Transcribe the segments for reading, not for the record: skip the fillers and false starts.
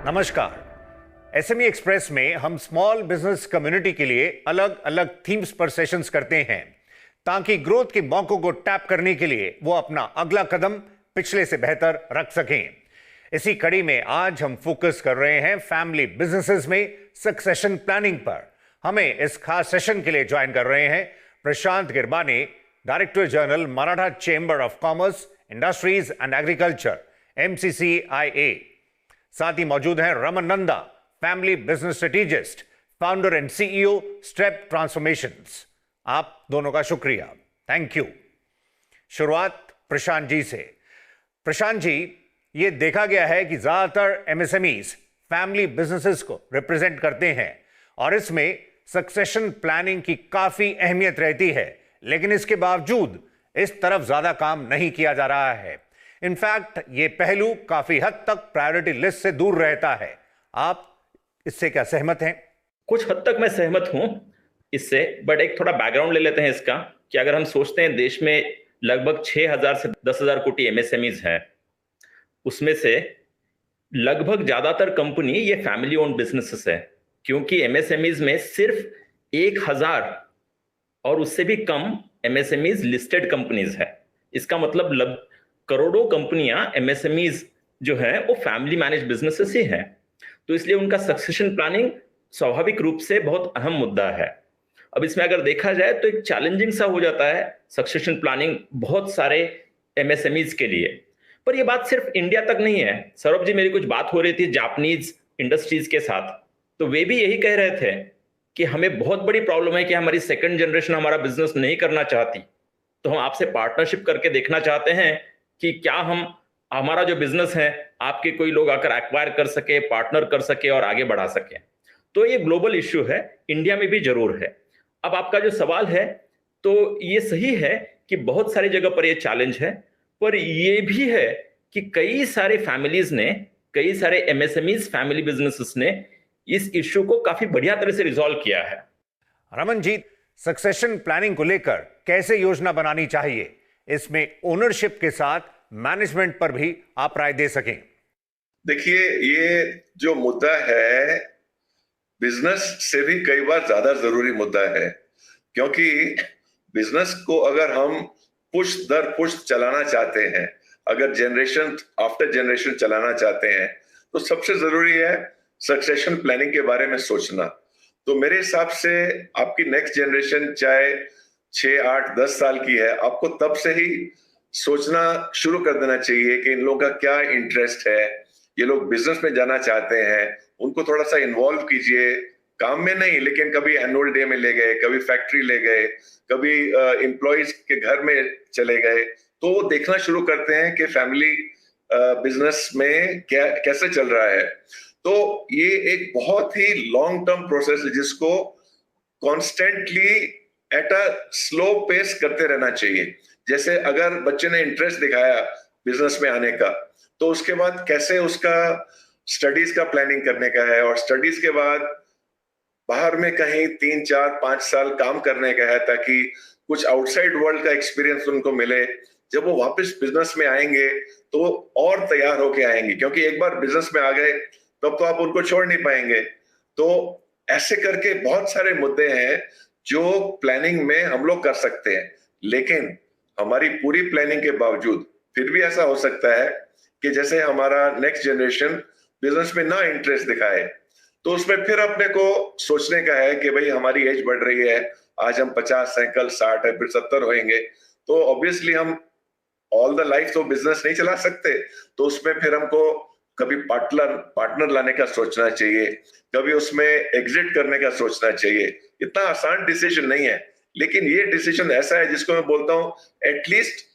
नमस्कार। SME express में हम स्मॉल बिजनेस कम्युनिटी के लिए अलग अलग थीम्स पर सेशंस करते हैं ताकि ग्रोथ के मौकों को टैप करने के लिए वो अपना अगला कदम पिछले से बेहतर रख सकें। इसी कड़ी में आज हम फोकस कर रहे हैं फैमिली बिजनेसेस में सक्सेशन प्लानिंग पर। हमें इस खास सेशन के लिए ज्वाइन कर रहे हैं Prashant Girbani, director general Maratha chamber of commerce, industries and agriculture, MCCIA। साथ ही मौजूद हैं Raman Nanda, family business strategist, founder and CEO step transformations. आप दोनों का शुक्रिया, थैंक यू। शुरुआत प्रशांत जी से। प्रशांत जी, ये देखा गया है कि ज्यादातर MSMEs फैमिली बिजनेसेस को रिप्रेजेंट करते हैं और इसमें सक्सेशन प्लानिंग की काफी अहमियत रहती है, लेकिन इसके बावजूद इस तरफ ज्यादा काम नहीं किया जा रहा है। इनफैक्ट ये पहलू काफी हद तक प्रायोरिटी लिस्ट से दूर रहता है। आप इससे क्या सहमत हैं? कुछ हद तक मैं सहमत हूं इससे, बट एक थोड़ा बैकग्राउंड ले लेते हैं इसका कि अगर हम सोचते हैं देश में लगभग 6,000 से 10,000 कोटी MSMEs है, उसमें से लगभग ज्यादातर कंपनी ये फैमिली ओन्ड बिजनेसेस है, क्योंकि MSMEs में सिर्फ 1,000 और उससे भी कम MSMEs लिस्टेड कंपनीज है। इसका मतलब करोड़ों कंपनियां MSMEs जो है वो फैमिली मैनेज बिजनेसेस ही हैं। तो इसलिए उनका सक्सेशन प्लानिंग स्वाभाविक रूप से बहुत अहम मुद्दा है। अब इसमें अगर देखा जाए तो एक चैलेंजिंग सा हो जाता है सक्सेशन प्लानिंग बहुत सारे MSMEs के लिए। पर यह बात सिर्फ इंडिया तक नहीं है। सौरभ जी, मेरी कुछ बात हो रही थी जापानीज इंडस्ट्रीज के साथ, तो वे भी यही कह रहे थे कि हमें बहुत बड़ी प्रॉब्लम है कि हमारी सेकंड जनरेशन हमारा बिजनेस नहीं करना चाहती, तो हम आपसे पार्टनरशिप करके देखना चाहते हैं कि क्या हमारा जो बिजनेस है आपके कोई लोग आकर एक्वायर कर सके, पार्टनर कर सके और आगे बढ़ा सके। तो ये ग्लोबल इश्यू है, इंडिया में भी जरूर है। अब आपका जो सवाल है तो ये सही है कि बहुत सारी जगह पर ये चैलेंज है, पर ये भी है कि कई सारे फैमिलीज ने, कई सारे MSMEs फैमिली बिजनेसेस ने इस इश्यू को काफी बढ़िया तरह से रिजॉल्व किया है। रमन जी, सक्सेशन प्लानिंग को लेकर कैसे योजना बनानी चाहिए, इसमें ओनरशिप के साथ मैनेजमेंट पर भी आप राय दे सकें? देखिए, ये जो मुद्दा है बिजनेस से भी कई बार ज्यादा जरूरी मुद्दा है, क्योंकि बिजनेस को अगर हम पुश दर पुश चलाना चाहते हैं, अगर जनरेशन आफ्टर जनरेशन चलाना चाहते हैं, तो सबसे जरूरी है सक्सेशन प्लानिंग के बारे में सोचना। तो मेरे हिसाब से आपकी नेक्स्ट जनरेशन चाहे 6, 8, 10 साल की है, आपको तब से ही सोचना शुरू कर देना चाहिए कि इन लोगों का क्या इंटरेस्ट है, ये लोग बिजनेस में जाना चाहते हैं, उनको थोड़ा सा इन्वॉल्व कीजिए। काम में नहीं, लेकिन कभी एनुअल डे में ले गए, कभी फैक्ट्री ले गए, कभी एम्प्लॉइज के घर में चले गए, तो वो देखना शुरू करते हैं कि फैमिली बिजनेस में कैसे चल रहा है। तो ये एक बहुत ही लॉन्ग टर्म प्रोसेस है जिसको constantly at a slow pace करते रहना चाहिए। जैसे अगर बच्चे ने इंटरेस्ट दिखाया बिजनेस में आने का, तो उसके बाद कैसे उसका स्टडीज का प्लानिंग करने का है, और स्टडीज के बाद बाहर में कहीं 3, 4, 5 साल काम करने का है, ताकि कुछ आउटसाइड वर्ल्ड का एक्सपीरियंस उनको मिले। जब वो वापस बिजनेस में आएंगे तो और तैयार होके आएंगे, क्योंकि एक बार बिजनेस में आ गए तब तो आप उनको छोड़ नहीं पाएंगे। तो ऐसे करके बहुत सारे मुद्दे हैं जो प्लानिंग में हम लोग कर सकते हैं, लेकिन हमारी पूरी प्लानिंग के बावजूद फिर भी ऐसा हो सकता है कि जैसे हमारा नेक्स्ट जनरेशन बिजनेस में ना इंटरेस्ट दिखाए, तो उसमें फिर अपने को सोचने का है कि भाई हमारी एज बढ़ रही है, आज हम 50 हैं, कल 60 है, फिर 70 होंगे, तो ऑब्वियसली हम ऑल द लाइफ तो बिजनेस नहीं चला सकते। तो उसमें फिर हमको कभी पार्टनर लाने का सोचना चाहिए, कभी उसमें एग्जिट करने का सोचना चाहिए। इतना आसान डिसीजन नहीं है, लेकिन ये डिसीजन ऐसा है जिसको मैं बोलता हूं at least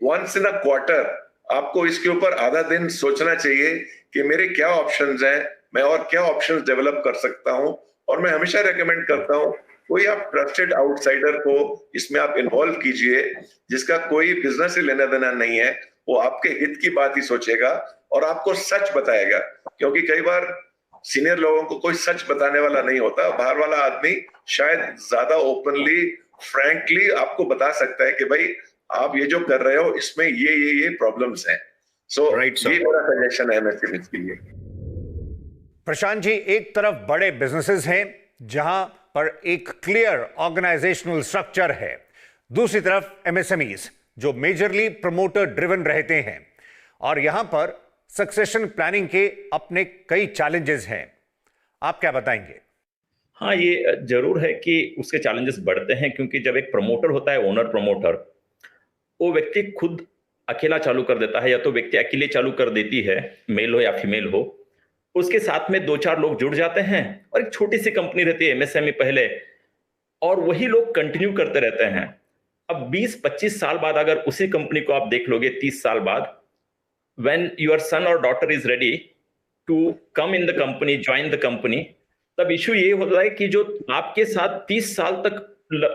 once in a quarter आपको इसके ऊपर आधा दिन सोचना चाहिए कि मेरे क्या ऑप्शंस हैं, मैं और क्या ऑप्शंस डेवलप कर सकता हूं। और मैं हमेशा रेकमेंड करता हूं कोई आप ट्रस्टेड आउटसाइडर को इसमें आप इन्वॉल्व कीजिए, जिसका कोई बिजनेस से लेना देना नहीं है, वो आपके हित की बात ही सोचेगा और आपको सच बताएगा। क्योंकि कई बार सीनियर लोगों को कोई सच बताने वाला नहीं होता, बाहर वाला आदमी शायद ज्यादा ओपनली फ्रैंकली आपको बता सकता है कि भाई आप ये जो कर रहे हो इसमें ये प्रॉब्लम्स हैं। सो ये मेरा सजेशन है एमएसएमई के लिए। प्रशांत जी, एक तरफ बड़े बिजनेसेस हैं जहां पर एक क्लियर ऑर्गेनाइजेशनल स्ट्रक्चर है, दूसरी तरफ एमएसएमईज जो मेजरली प्रमोटर ड्रिवन रहते हैं, और यहां पर सक्सेशन प्लानिंग के अपने कई चैलेंजेस हैं। आप क्या बताएंगे? हाँ, ये जरूर है कि उसके चैलेंजेस बढ़ते हैं, क्योंकि जब एक प्रमोटर होता है, ओनर प्रमोटर, वो व्यक्ति खुद अकेला चालू कर देता है, या तो व्यक्ति अकेले चालू कर देती है, मेल हो या फीमेल हो, उसके साथ में 2-4 लोग जुड़ जाते हैं और एक छोटी सी कंपनी रहती है, एमएसएमई पहले, और वही लोग कंटिन्यू करते रहते हैं। अब 20-25 साल बाद अगर उसी कंपनी को आप देख लोगे, 30 साल बाद, व्हेन योर सन और daughter is ready to come in the company, join the company, तब इशू ये होता है कि जो आपके साथ 30 साल तक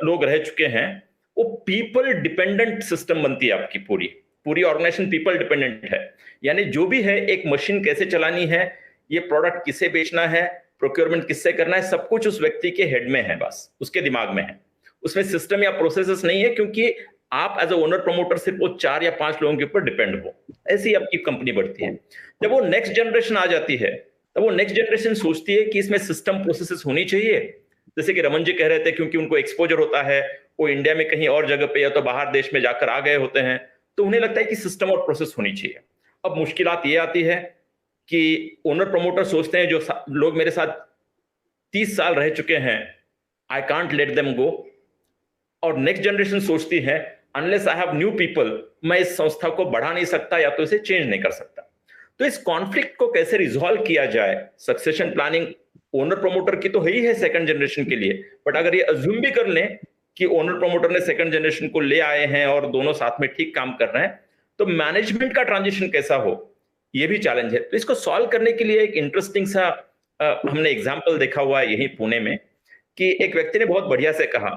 लोग रह चुके हैं, वो पीपल डिपेंडेंट सिस्टम बनती है। आपकी पूरी पूरी ऑर्गेनाइजेशन पीपल डिपेंडेंट है। यानी जो भी है, एक मशीन कैसे चलानी है, ये प्रोडक्ट किसे बेचना है, प्रोक्योरमेंट किससे करना है, सब कुछ उस व्यक्ति के हेड में है, बस उसके दिमाग में है। उसमें सिस्टम या प्रोसेसेस नहीं है, क्योंकि आप एज अ ओनर प्रमोटर सिर्फ वो 4 या 5 लोगों के ऊपर डिपेंड हो। ऐसे ही आपकी कंपनी बढ़ती है। जब वो नेक्स्ट जनरेशन आ जाती है, तब वो नेक्स्ट जनरेशन सोचती है कि इसमें सिस्टम प्रोसेसेस होनी चाहिए। जैसे कि रमन जी कह रहे थे, क्योंकि उनको एक्सपोजर होता है, वो इंडिया में कहीं और जगह पे या तो बाहर देश में जाकर आ गए होते हैं, तो उन्हें लगता है कि सिस्टम और प्रोसेस होनी चाहिए। अब मुश्किलात ये आती है कि ओनर प्रमोटर सोचते हैं, जो लोग मेरे साथ 30 साल रह चुके हैं, I can't let them go. और नेक्स्ट जनरेशन सोचती है, unless I have new people, मैं इस संस्था को बढ़ा नहीं सकता या तो इसे चेंज नहीं कर सकता। तो इस कॉन्फ्लिक्ट को कैसे रिजॉल्व किया जाए? सक्सेशन प्लानिंग ओनर प्रमोटर की तो है ही है सेकंड जनरेशन के लिए, बट अगर ये अज्यूम भी कर लें कि ओनर प्रमोटर ने सेकंड जनरेशन को ले आए हैं और दोनों साथ में ठीक काम कर रहे हैं, तो मैनेजमेंट का ट्रांजिशन कैसा हो, ये भी चैलेंज है। तो इसको सॉल्व करने के लिए एक इंटरेस्टिंग सा हमने एग्जाम्पल देखा हुआ है यही पुणे में, कि एक व्यक्ति ने बहुत बढ़िया से कहा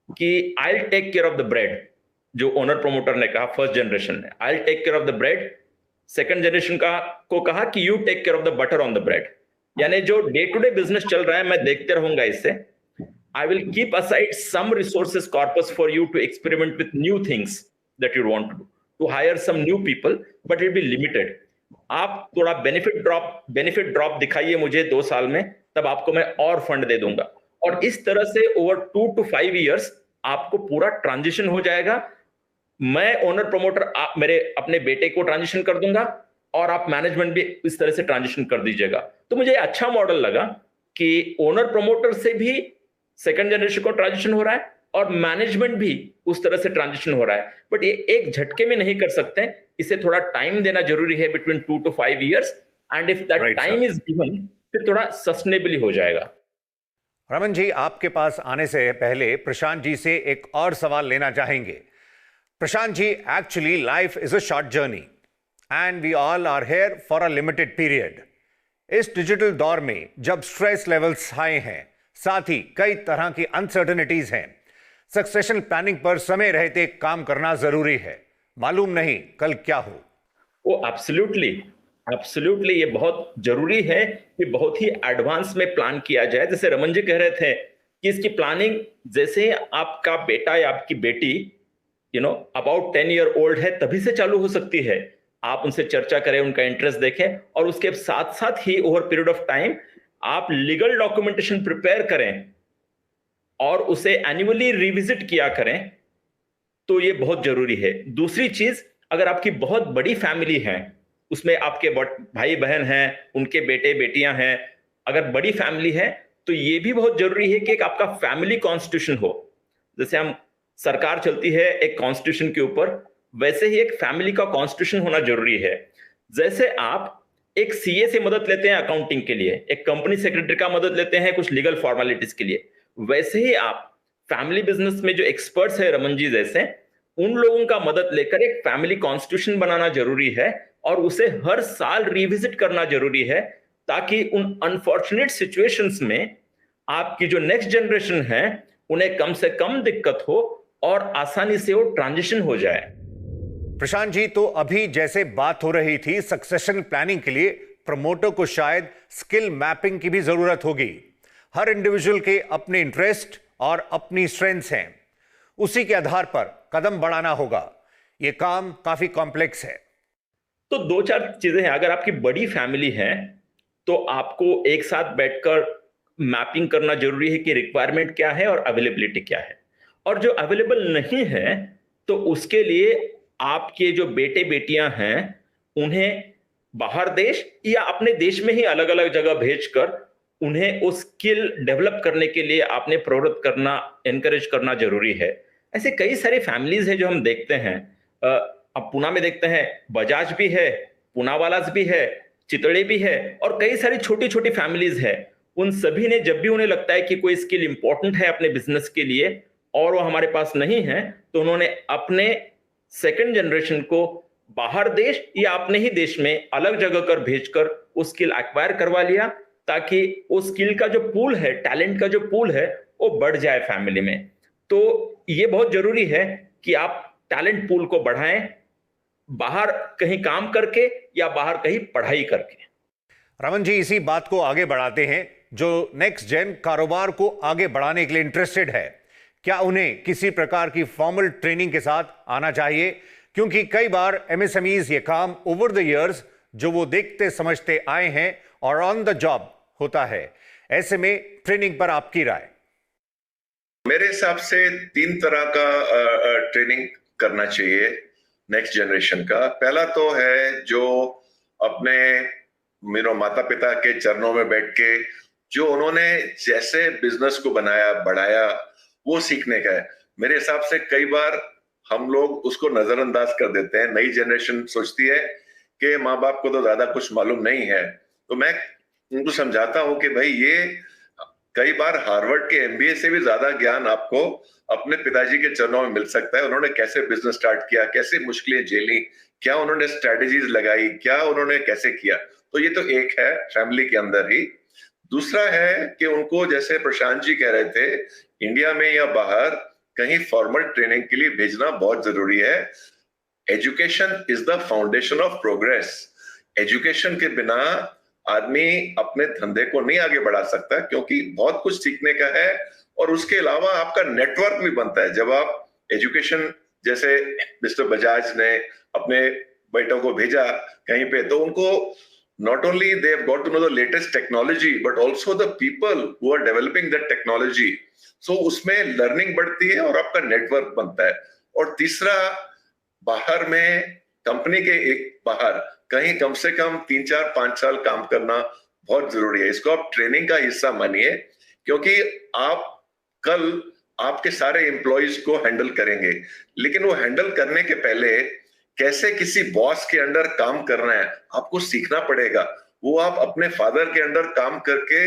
कि I will take care of the bread. जो ओनर प्रमोटर ने कहा, फर्स्ट जनरेशन ने, I will take care of the bread. Second generation को कहा कि you take care of the butter on the bread. यानी जो डे टू डे बिजनेस चल रहा है, मैं देखते रहूंगा इससे। I will keep aside some resources corpus for you to experiment with new things that you want to do, to hire some new people, but it be limited. आप थोड़ा benefit drop दिखाइए मुझे 2 साल में, तब आपको मैं और फंड दे दूंगा। और इस तरह से ओवर 2 to 5 years आपको पूरा ट्रांजिशन हो जाएगा। मैं ओनर प्रमोटर, आप मेरे अपने बेटे को ट्रांजिशन कर दूंगा, और आप मैनेजमेंट भी इस तरह से ट्रांजिशन कर दीजिएगा। तो मुझे अच्छा मॉडल लगा कि ओनर प्रमोटर से भी सेकंड जनरेशन को ट्रांजिशन हो रहा है, और मैनेजमेंट भी उस तरह से ट्रांजिशन हो रहा है। बट ये एक झटके में नहीं कर सकते, इसे थोड़ा टाइम देना जरूरी है, between 2 to 5 years, and if that time is given, फिर थोड़ा सस्टेनेबली हो जाएगा। रमन जी, आपके पास आने से पहले प्रशांत जी से एक और सवाल लेना चाहेंगे। Prashant ji, actually life is a short journey and we all are here for a limited period. इस डिजिटल दौर में जब स्ट्रेस लेवल्स हाई हैं, साथ ही कई तरह की अनसर्टेनिटीज हैं, सक्सेशन प्लानिंग पर समय रहते काम करना जरूरी है। मालूम नहीं कल क्या हो। वो एब्सोल्युटली ये बहुत जरूरी है कि बहुत ही एडवांस में प्लान किया जाए। जैसे रमन जी कह रहे थे कि इसकी प्लानिंग, जैसे आपका बेटा या आपकी बेटी अबाउट 10 year old है, तभी से चालू हो सकती है। आप उनसे चर्चा करें, उनका इंटरेस्ट देखें, और उसके साथ साथ ही ओवर पीरियड ऑफ टाइम आप लीगल डॉक्यूमेंटेशन प्रिपेयर करें और उसे एनुअली रिविजिट किया करें, तो ये बहुत जरूरी है। दूसरी चीज, अगर आपकी बहुत बड़ी फैमिली है, उसमें आपके भाई बहन हैं, उनके बेटे बेटियां हैं, अगर बड़ी फैमिली है, तो ये भी बहुत जरूरी है कि एक आपका फैमिली कॉन्स्टिट्यूशन हो। जैसे हम सरकार चलती है एक कॉन्स्टिट्यूशन के ऊपर, वैसे ही एक फैमिली का कॉन्स्टिट्यूशन होना जरूरी है। जैसे आप एक सीए से मदद लेते हैं अकाउंटिंग के लिए, एक कंपनी सेक्रेटरी का मदद लेते हैं कुछ लीगल फॉर्मेलिटीज के लिए, वैसे ही आप फैमिली बिजनेस में जो एक्सपर्ट्स है रमन जी जैसे, उन लोगों का मदद लेकर एक फैमिली कॉन्स्टिट्यूशन बनाना जरूरी है, और उसे हर साल रिविजिट करना जरूरी है, ताकि उन अनफॉर्चुनेट सिचुएशंस में आपकी जो नेक्स्ट जनरेशन है, उन्हें कम से कम दिक्कत हो और आसानी से वो ट्रांजिशन हो जाए। प्रशांत जी, तो अभी जैसे बात हो रही थी, सक्सेशन प्लानिंग के लिए प्रमोटर को शायद स्किल मैपिंग की भी जरूरत होगी। हर इंडिविजुअल के अपने इंटरेस्ट और अपनी स्ट्रेंथ्स हैं, उसी के आधार पर कदम बढ़ाना होगा। यह काम काफी कॉम्प्लेक्स है। तो 2-4 चीजें हैं। अगर आपकी बड़ी फैमिली है, तो आपको एक साथ बैठकर मैपिंग करना जरूरी है कि रिक्वायरमेंट क्या है और अवेलेबिलिटी क्या है, और जो अवेलेबल नहीं है तो उसके लिए आपके जो बेटे बेटियां हैं उन्हें बाहर देश या अपने देश में ही अलग अलग जगह भेजकर उन्हें उस स्किल डेवलप करने के लिए आपने प्रवृत्त करना, एनकरेज करना जरूरी है। ऐसे कई सारी फैमिलीज है जो हम देखते हैं। अब पुणे में देखते हैं, बजाज भी है, पूनावालास भी है, चितड़े भी है, और कई सारी छोटी छोटी फैमिलीज है। उन सभी ने जब भी उन्हें लगता है कि कोई स्किल इंपॉर्टेंट है अपने बिजनेस के लिए और वो हमारे पास नहीं है, तो उन्होंने अपने सेकंड जनरेशन को बाहर देश या अपने ही देश में अलग जगह कर भेजकर वो स्किल एक्वायर करवा लिया, ताकि उस स्किल का जो पूल है, टैलेंट का जो पूल है, वो बढ़ जाए फैमिली में। तो ये बहुत जरूरी है कि आप टैलेंट पूल को बढ़ाएं, बाहर कहीं काम करके या बाहर कहीं पढ़ाई करके। रमन जी, इसी बात को आगे बढ़ाते हैं। जो नेक्स्ट जेन कारोबार को आगे बढ़ाने के लिए इंटरेस्टेड है, क्या उन्हें किसी प्रकार की फॉर्मल ट्रेनिंग के साथ आना चाहिए? क्योंकि कई बार एमएसएमईज ये काम ओवर द इयर्स जो वो देखते समझते आए हैं और ऑन द जॉब होता है। ऐसे में ट्रेनिंग पर आपकी राय? मेरे हिसाब से 3 तरह का ट्रेनिंग करना चाहिए नेक्स्ट जनरेशन का। पहला तो है जो अपने माता पिता के चरणों में बैठ के जो उन्होंने जैसे बिजनेस को बनाया बढ़ाया वो सीखने का है। मेरे हिसाब से कई बार हम लोग उसको नजरअंदाज कर देते हैं। नई जनरेशन सोचती है कि माँ बाप को तो ज्यादा कुछ मालूम नहीं है, तो मैं उनको समझाता हूं कि भाई ये कई बार हार्वर्ड के एमबीए से भी ज्यादा ज्ञान आपको अपने पिताजी के चरणों में मिल सकता है। उन्होंने कैसे बिजनेस स्टार्ट किया, कैसे मुश्किलें झेली, क्या उन्होंने स्ट्रेटेजीज लगाई, क्या उन्होंने कैसे किया। तो ये तो एक है फैमिली के अंदर ही। दूसरा है कि उनको, जैसे प्रशांत जी कह रहे थे, इंडिया में या बाहर कहीं फॉर्मल ट्रेनिंग के लिए भेजना बहुत जरूरी है। Education is the foundation of progress. Education के बिना आदमी अपने धंधे को नहीं आगे बढ़ा सकता, क्योंकि बहुत कुछ सीखने का है और उसके अलावा आपका नेटवर्क भी बनता है। जब आप एजुकेशन, जैसे मिस्टर बजाज ने अपने बेटों को भेजा कहीं पे, तो उनको not only they have got to know the latest technology but also the people who are developing that technology, so उसमें लर्निंग बढ़ती है और आपका नेटवर्क बनता है। और तीसरा, बाहर में कंपनी के बाहर कहीं कम से कम 3, 4, 5 साल काम करना बहुत जरूरी है। इसको आप ट्रेनिंग का हिस्सा मानिए, क्योंकि आप कल आपके सारे एम्प्लॉइज को हैंडल करेंगे, लेकिन वो हैंडल करने के पहले कैसे किसी बॉस के अंडर काम करना है आपको सीखना पड़ेगा। वो आप अपने फादर के अंडर काम करके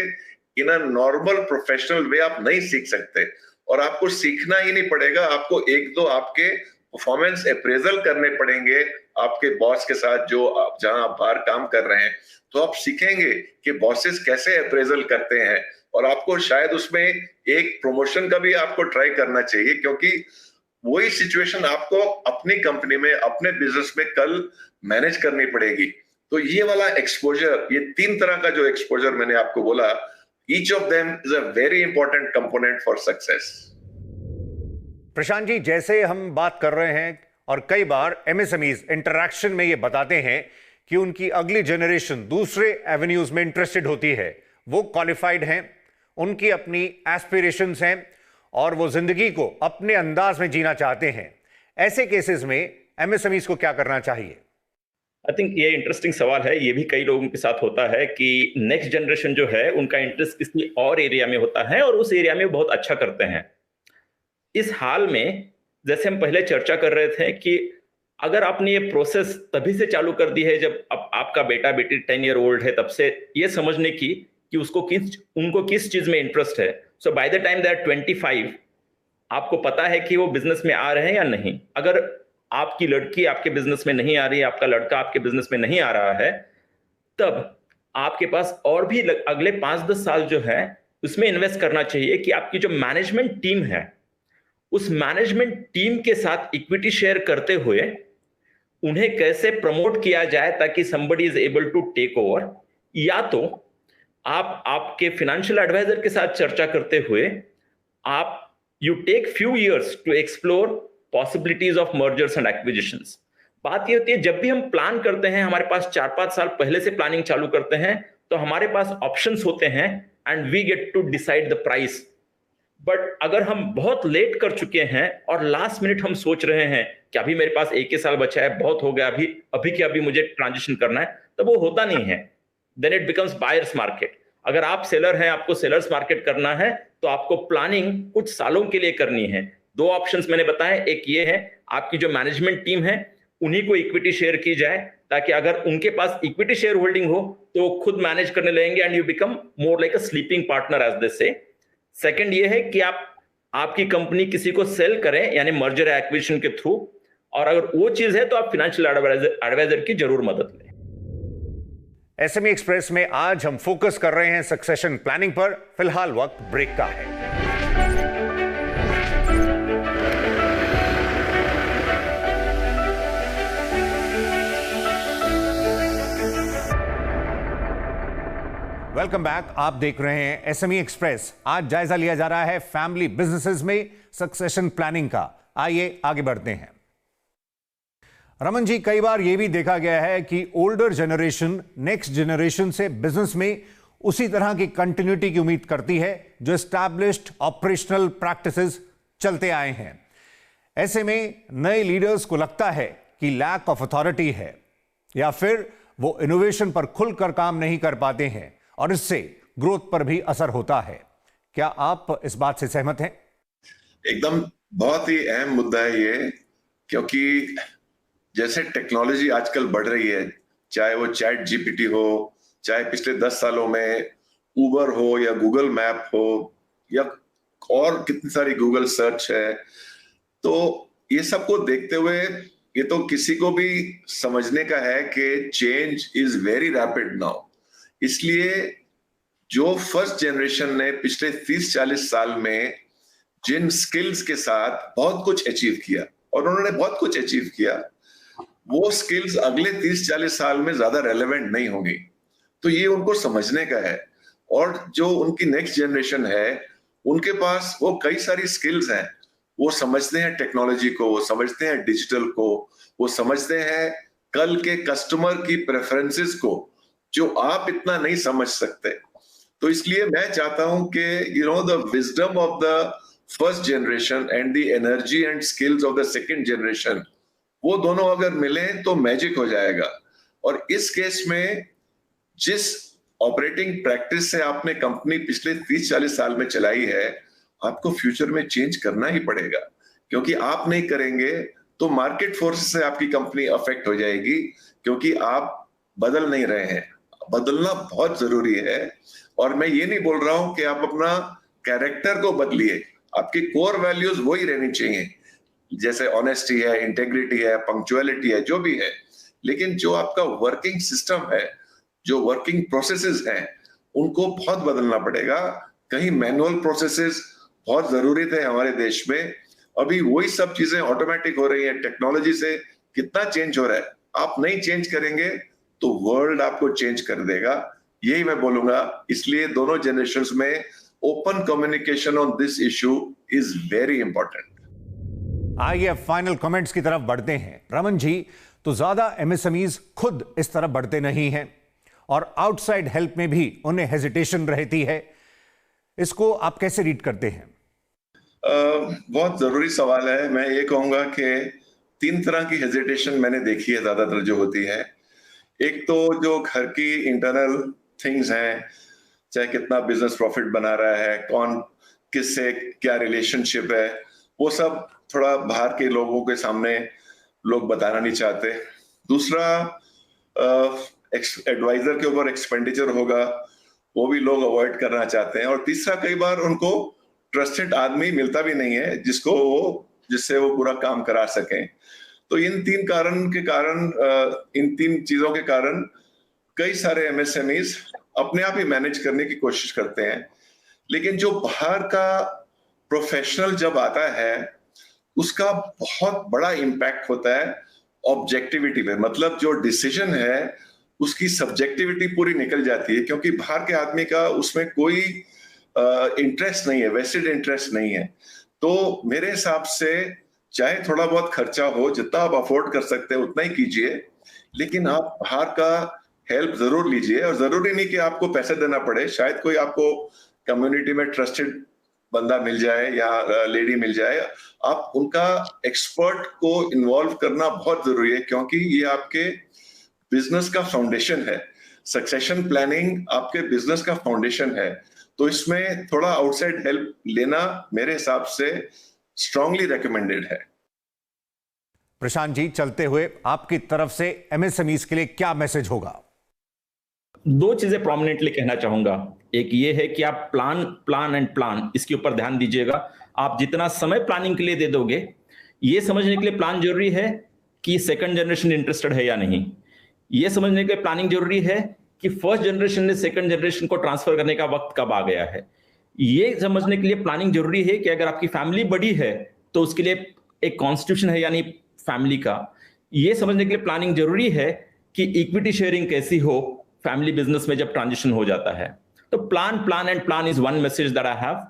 इन अ नॉर्मल प्रोफेशनल वे आप नहीं सीख सकते, और आपको सीखना ही नहीं पड़ेगा। आपको 1-2 आपके परफॉर्मेंस अप्रेजल करने पड़ेंगे आपके बॉस के साथ, जो आप जहां आप बाहर काम कर रहे हैं, तो आप सीखेंगे कि बॉसेस कैसे अप्रेजल करते हैं। और आपको शायद उसमें एक प्रमोशन का भी आपको ट्राई करना चाहिए, क्योंकि वही सिचुएशन आपको अपनी कंपनी में, अपने बिजनेस में कल मैनेज करनी पड़ेगी। तो ये वाला एक्सपोजर, ये 3 तरह का जो एक्सपोजर मैंने आपको बोला, each of them is a very important component for success. Prashant ji, जैसे हम बात कर रहे हैं और कई बार एमएसएमईज इंटरैक्शन में ये बताते हैं कि उनकी अगली जनरेशन दूसरे एवेन्यूज में इंटरेस्टेड होती है, वो क्वालिफाइड हैं, उनकी अपनी एस्पिरेशंस हैं और वो जिंदगी को अपने अंदाज में जीना चाहते हैं। ऐसे केसेस में एमएसएमईज को क्या करना चाहिए? आई थिंक ये इंटरेस्टिंग सवाल है। ये भी कई लोगों के साथ होता है कि नेक्स्ट जनरेशन जो है उनका इंटरेस्ट किसी और एरिया में होता है और उस एरिया में बहुत अच्छा करते हैं। इस हाल में, जैसे हम पहले चर्चा कर रहे थे, कि अगर आपने ये प्रोसेस तभी से चालू कर दी है जब आपका बेटा बेटी 10 ईयर ओल्ड है, तब से ये समझने की कि उनको किस चीज में इंटरेस्ट है। So by the time they are 25, आपको पता है कि वो बिजनेस में आ रहे हैं या नहीं। अगर आपकी लड़की आपके बिजनेस में नहीं आ रही है, आपका लड़का आपके बिजनेस में नहीं आ रहा है, तब आपके पास और भी अगले 5-10 साल जो है उसमें इन्वेस्ट करना चाहिए कि आपकी जो मैनेजमेंट टीम है, उस मैनेजमेंट टीम के साथ इक्विटी शेयर करते हुए उन्हें कैसे प्रमोट किया जाए ताकि somebody is able to take over। या तो आप आपके फाइनेंशियल एडवाइजर के साथ चर्चा करते हुए आप you take few years to explore possibilities of mergers and acquisitions. बात ये होती है, जब भी हम प्लान करते हैं, हमारे पास 4-5 साल पहले से प्लानिंग चालू करते हैं, तो हमारे पास ऑप्शंस होते हैं and we get to decide the price. But अगर हम बहुत लेट कर चुके हैं और लास्ट मिनट हम सोच रहे हैं कि अभी मेरे पास एक ही साल बचा है, बहुत हो गया, अभी अभी के अभी मुझे ट्रांजिशन करना है, तब वो होता नहीं है। Then it becomes buyers market. अगर आप सेलर हैं, आपको सेलर्स मार्केट करना है, तो आपको प्लानिंग कुछ सालों के लिए करनी है। दो ऑप्शंस मैंने बताए, एक ये है आपकी जो मैनेजमेंट टीम है उन्हीं को इक्विटी शेयर की जाए, ताकि अगर उनके पास इक्विटी शेयर होल्डिंग हो तो खुद मैनेज करने लगेंगे and you become more like a sleeping partner as they say. Second ये है कि आपकी कंपनी किसी को सेल करें, यानी मर्जर एक्विजिशन के थ्रू, और अगर वो चीज है तो आप फाइनेंशियल एडवाइजर की जरूर मदद लें। एसएमई एक्सप्रेस में आज हम फोकस कर रहे हैं सक्सेशन प्लानिंग पर। फिलहाल वक्त ब्रेक का है। Welcome back. आप देख रहे हैं एसएमई एक्सप्रेस। आज जायजा लिया जा रहा है फैमिली बिजनेसेस में सक्सेशन प्लानिंग का। आइए आगे बढ़ते हैं। रमन जी, कई बार यह भी देखा गया है कि ओल्डर जनरेशन नेक्स्ट जनरेशन से बिजनेस में उसी तरह की कंटिन्यूटी की उम्मीद करती है जो एस्टैब्लिश्ड ऑपरेशनल प्रैक्टिसेस चलते आए हैं। ऐसे में नए लीडर्स को लगता है कि लैक ऑफ अथॉरिटी है, या फिर वो इनोवेशन पर खुलकर काम नहीं कर पाते हैं और इससे ग्रोथ पर भी असर होता है। क्या आप इस बात से सहमत हैं? एकदम, बहुत ही अहम मुद्दा है ये, क्योंकि जैसे टेक्नोलॉजी आजकल बढ़ रही है, चाहे वो चैट जीपीटी हो, चाहे पिछले 10 सालों में उबर हो या गूगल मैप हो या और कितनी सारी गूगल सर्च है, तो ये सबको देखते हुए ये तो किसी को भी समझने का है कि change is very rapid now. इसलिए जो फर्स्ट जनरेशन ने पिछले 30-40 साल में जिन स्किल्स के साथ बहुत कुछ अचीव किया, और उन्होंने बहुत कुछ अचीव किया, वो स्किल्स अगले 30-40 साल में ज्यादा रेलेवेंट नहीं होंगी। तो ये उनको समझने का है। और जो उनकी नेक्स्ट जनरेशन है, उनके पास वो कई सारी स्किल्स हैं। वो समझते हैं टेक्नोलॉजी को, वो समझते हैं डिजिटल को, वो समझते हैं कल के कस्टमर की प्रेफरेंसेस को, जो आप इतना नहीं समझ सकते। तो इसलिए मैं चाहता हूं कि the wisdom of the first generation and the energy and skills of the second generation, वो दोनों अगर मिले तो मैजिक हो जाएगा। और इस केस में जिस ऑपरेटिंग प्रैक्टिस से आपने कंपनी पिछले 30-40 साल में चलाई है, आपको फ्यूचर में चेंज करना ही पड़ेगा, क्योंकि आप नहीं करेंगे तो मार्केट फोर्स से आपकी कंपनी अफेक्ट हो जाएगी, क्योंकि आप बदल नहीं रहे हैं। बदलना बहुत जरूरी है। और मैं ये नहीं बोल रहा हूं कि आप अपना कैरेक्टर को बदलिए, आपकी कोर वैल्यूज वही रहनी चाहिए, जैसे ऑनेस्टी है, इंटेग्रिटी है, पंक्चुअलिटी है, जो भी है। लेकिन जो आपका वर्किंग सिस्टम है, जो वर्किंग प्रोसेसेस हैं, उनको बहुत बदलना पड़ेगा। कहीं मैनुअल प्रोसेसेस बहुत जरूरी थे हमारे देश में, अभी वही सब चीजें ऑटोमेटिक हो रही है। टेक्नोलॉजी से कितना चेंज हो रहा है, आप नहीं चेंज करेंगे तो वर्ल्ड आपको चेंज कर देगा। यही मैं बोलूंगा। इसलिए दोनों जनरेशंस में open communication on this issue is very important. आइए फाइनल कमेंट्स की तरफ बढ़ते हैं। रमन जी, तो ज्यादा एमएसएमईज खुद इस तरफ बढ़ते नहीं हैं और आउटसाइड हेल्प में भी उन्हें हेजिटेशन रहती है। इसको आप कैसे रीड करते हैं? बहुत जरूरी सवाल है। मैं ये कहूंगा कि 3 तरह की हेजिटेशन मैंने देखी है ज्यादातर जो होती है। एक तो जो घर की इंटरनल थिंग्स हैं, चाहे कितना बिजनेस प्रॉफिट बना रहा है, कौन किससे क्या रिलेशनशिप है, वो सब थोड़ा बाहर के लोगों के सामने लोग बताना नहीं चाहते। दूसरा, एडवाइजर के ऊपर एक्सपेंडिचर होगा, वो भी लोग अवॉइड करना चाहते हैं। और तीसरा, कई बार उनको ट्रस्टेड आदमी मिलता भी नहीं है जिससे वो पूरा काम करा सकें। तो इन 3 चीजों के कारण कई सारे एमएसएमईज अपने आप ही मैनेज करने की कोशिश करते हैं। लेकिन जो बाहर का प्रोफेशनल जब आता है, उसका बहुत बड़ा इंपैक्ट होता है ऑब्जेक्टिविटी पे। मतलब जो डिसीजन है उसकी सब्जेक्टिविटी पूरी निकल जाती है, क्योंकि बाहर के आदमी का उसमें कोई इंटरेस्ट नहीं है, वेस्टेड इंटरेस्ट नहीं है। तो मेरे हिसाब से चाहे थोड़ा बहुत खर्चा हो, जितना आप अफोर्ड कर सकते हैं उतना ही कीजिए, लेकिन आप बाहर का हेल्प जरूर लीजिए। और जरूरी नहीं कि आपको पैसे देना पड़े, शायद कोई आपको कम्युनिटी में ट्रस्टेड बंदा मिल जाए या लेडी मिल जाए, आप उनका एक्सपर्ट को इन्वॉल्व करना बहुत जरूरी है, क्योंकि ये आपके बिजनेस का फाउंडेशन है। सक्सेशन प्लानिंग आपके बिजनेस का फाउंडेशन है, तो इसमें थोड़ा आउटसाइड हेल्प लेना मेरे हिसाब से स्ट्रांगली रेकमेंडेड है। प्रशांत जी, चलते हुए आपकी तरफ से एमएसएमईज के लिए क्या मैसेज होगा? दो चीजें प्रोमिनेंटली कहना चाहूंगा। एक ये है कि आप प्लान इसके ऊपर ध्यान दीजिएगा। आप जितना समय प्लानिंग के लिए दे दोगे, ये समझने के लिए प्लान जरूरी है कि सेकंड जनरेशन इंटरेस्टेड है या नहीं। ये समझने के लिए प्लानिंग जरूरी है कि फर्स्ट जनरेशन ने सेकंड जनरेशन को ट्रांसफर करने का वक्त कब आ गया है। ये समझने के लिए प्लानिंग जरूरी है कि अगर आपकी फैमिली बड़ी है तो उसके लिए एक कॉन्स्टिट्यूशन है यानी फैमिली का। ये समझने के लिए प्लानिंग जरूरी है कि इक्विटी शेयरिंग कैसी हो फैमिली बिजनेस में जब ट्रांजिशन हो जाता है। तो plan is one message that I have.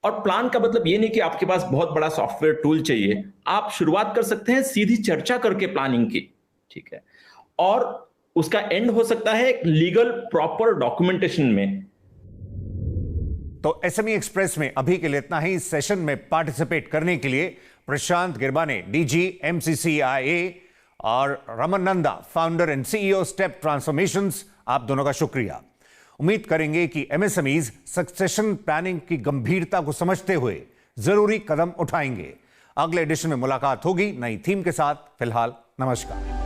और प्लान का मतलब ये नहीं कि आपके पास बहुत बड़ा सॉफ्टवेयर टूल चाहिए। आप शुरुआत कर सकते हैं सीधी चर्चा करके प्लानिंग की, ठीक है, और उसका एंड हो सकता है एक लीगल प्रॉपर डॉक्यूमेंटेशन में। तो एसएमई एक्सप्रेस में अभी के लिए इतना ही। इस सेशन में पार्टिसिपेट करने के लिए प्रशांत गिरबाने, डीजी MCCIA, और Raman Nanda, founder and CEO step transformations, आप दोनों का शुक्रिया। उम्मीद करेंगे कि एमएसएमईज सक्सेशन प्लानिंग की गंभीरता को समझते हुए जरूरी कदम उठाएंगे। अगले एडिशन में मुलाकात होगी नई थीम के साथ। फिलहाल नमस्कार।